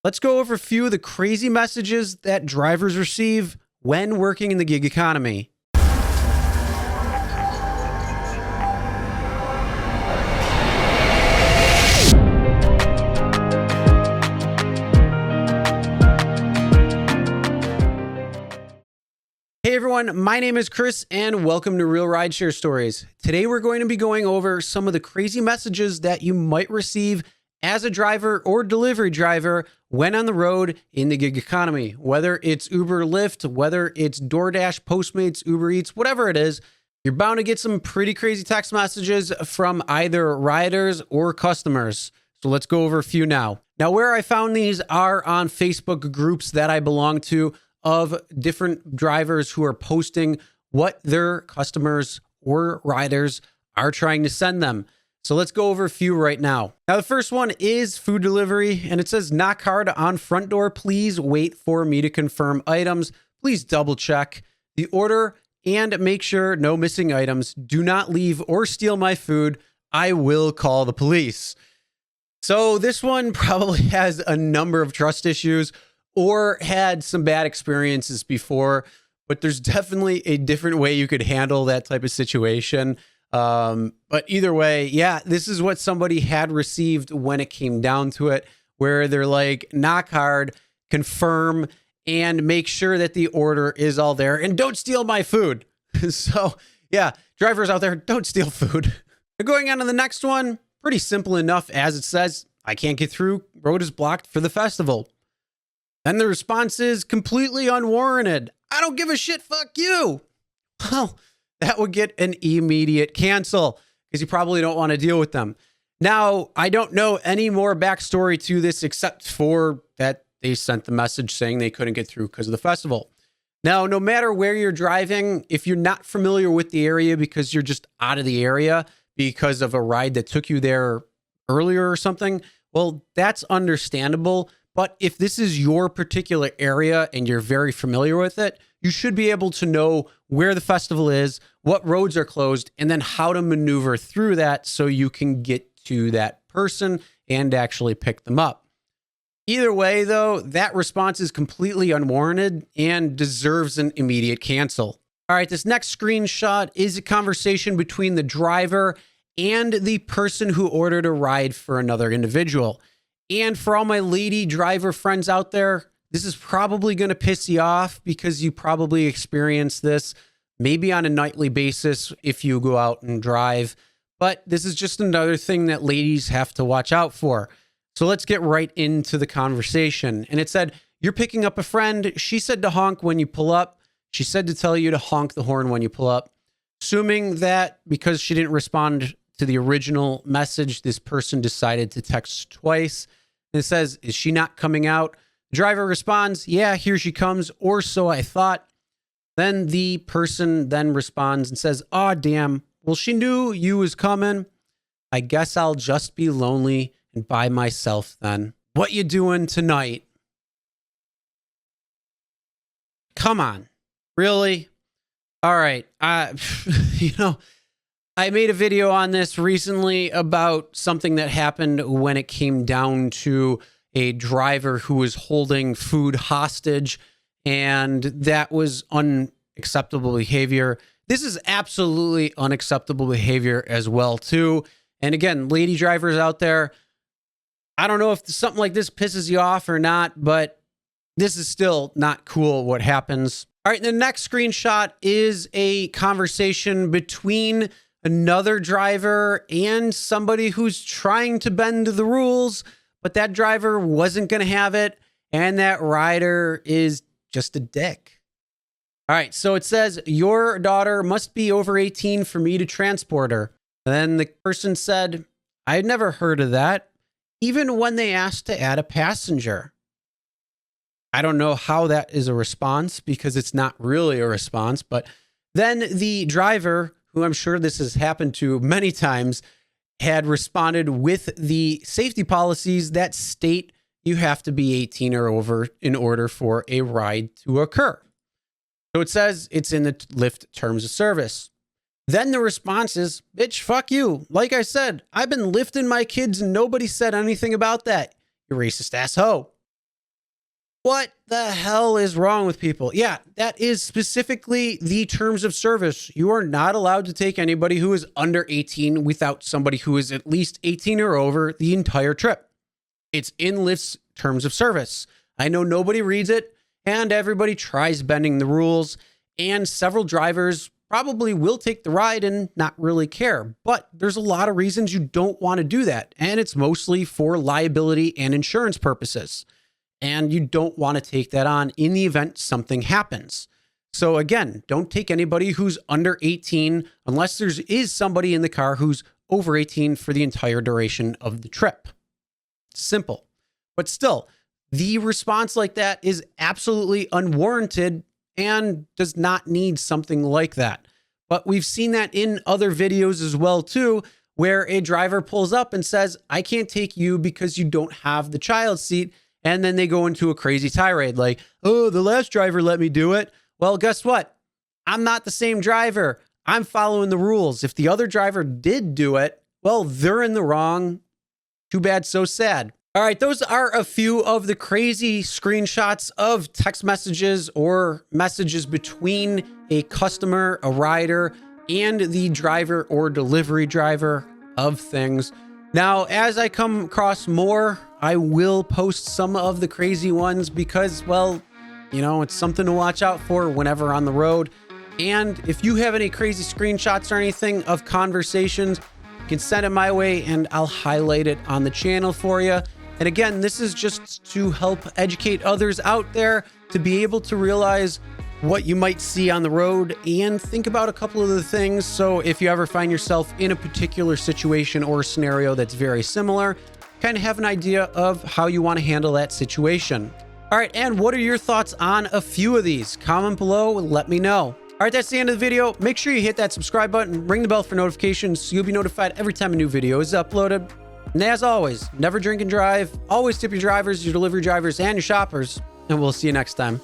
Let's go over a few of the crazy messages that drivers receive when working in the gig economy. Hey everyone, my name is Chris and welcome to Real Rideshare Stories. Today we're going to be going over some of the crazy messages that you might receive as a driver or delivery driver when on the road in the gig economy. Whether it's Uber, Lyft, whether it's DoorDash, Postmates, UberEATS, whatever it is, you're bound to get some pretty crazy text messages from either riders or customers. So let's go over a few now. Now, where I found these are on Facebook groups that I belong to of different drivers who are posting what their customers or riders are trying to send them. So let's go over a few right now. Now, the first one is food delivery, and it says, knock hard on front door. Please wait for me to confirm items. Please double check the order and make sure no missing items. Do not leave or steal my food. I will call the police. So this one probably has a number of trust issues or had some bad experiences before, but there's definitely a different way you could handle that type of situation. But either way, yeah, this is what somebody had received when it came down to it, where they're like, knock hard, confirm, and make sure that the order is all there, and don't steal my food. So yeah, drivers out there, don't steal food. Going on to the next one, pretty simple enough as it says, I can't get through, road is blocked for the festival. Then the response is completely unwarranted. I don't give a shit, fuck you. Well, that would get an immediate cancel because you probably don't want to deal with them. Now, I don't know any more backstory to this except for that they sent the message saying they couldn't get through because of the festival. Now, no matter where you're driving, if you're not familiar with the area because you're just out of the area because of a ride that took you there earlier or something, well, that's understandable. But if this is your particular area and you're very familiar with it, you should be able to know where the festival is, what roads are closed, and then how to maneuver through that so you can get to that person and actually pick them up. Either way, though, that response is completely unwarranted and deserves an immediate cancel. All right, this next screenshot is a conversation between the driver and the person who ordered a ride for another individual. And for all my lady driver friends out there, this is probably going to piss you off because you probably experience this maybe on a nightly basis if you go out and drive. But this is just another thing that ladies have to watch out for. So let's get right into the conversation. And it said, you're picking up a friend. She said to honk when you pull up. She said to tell you to honk the horn when you pull up. Assuming that because she didn't respond to the original message, this person decided to text twice. And it says, is she not coming out? The driver responds, yeah, here she comes, or so I thought. Then the person then responds and says, oh, damn. Well, she knew you was coming. I guess I'll just be lonely and by myself then. What you doing tonight? Come on. Really? All right. I made a video on this recently about something that happened when it came down to a driver who was holding food hostage, and that was unacceptable behavior. This is absolutely unacceptable behavior as well, too. And again, lady drivers out there, I don't know if something like this pisses you off or not, but this is still not cool what happens. All right, the next screenshot is a conversation between another driver and somebody who's trying to bend the rules, but that driver wasn't going to have it, and that rider is just a dick. All right, so it says, your daughter must be over 18 for me to transport her. And then the person said, I had never heard of that, even when they asked to add a passenger. I don't know how that is a response because it's not really a response, but then the driver, who I'm sure this has happened to many times, had responded with the safety policies that state you have to be 18 or over in order for a ride to occur. So it says it's in the Lyft terms of service. Then the response is, bitch, fuck you. Like I said, I've been lifting my kids and nobody said anything about that. You racist asshole. What the hell is wrong with people? Yeah, that is specifically the terms of service. You are not allowed to take anybody who is under 18 without somebody who is at least 18 or over the entire trip. It's in Lyft's terms of service. I know nobody reads it and everybody tries bending the rules, and several drivers probably will take the ride and not really care. But there's a lot of reasons you don't want to do that, and it's mostly for liability and insurance purposes. And you don't want to take that on in the event something happens. So again, don't take anybody who's under 18 unless there is somebody in the car who's over 18 for the entire duration of the trip. Simple. But still, the response like that is absolutely unwarranted and does not need something like that. But we've seen that in other videos as well too, where a driver pulls up and says, I can't take you because you don't have the child seat. And then they go into a crazy tirade like, oh, the last driver let me do it. Well, guess what? I'm not the same driver. I'm following the rules. If the other driver did do it, well, they're in the wrong. Too bad, so sad. All right, those are a few of the crazy screenshots of text messages or messages between a customer, a rider, and the driver or delivery driver of things. Now, as I come across more, I will post some of the crazy ones because, well, you know, it's something to watch out for whenever on the road. And if you have any crazy screenshots or anything of conversations, you can send it my way and I'll highlight it on the channel for you. And again, this is just to help educate others out there to be able to realize what you might see on the road and think about a couple of the things. So if you ever find yourself in a particular situation or scenario that's very similar, kind of have an idea of how you want to handle that situation. All right, and what are your thoughts on a few of these? Comment below and let me know. All right, that's the end of the video. Make sure you hit that subscribe button, ring the bell for notifications so you'll be notified every time a new video is uploaded. And as always, never drink and drive. Always tip your drivers, your delivery drivers, and your shoppers. And we'll see you next time.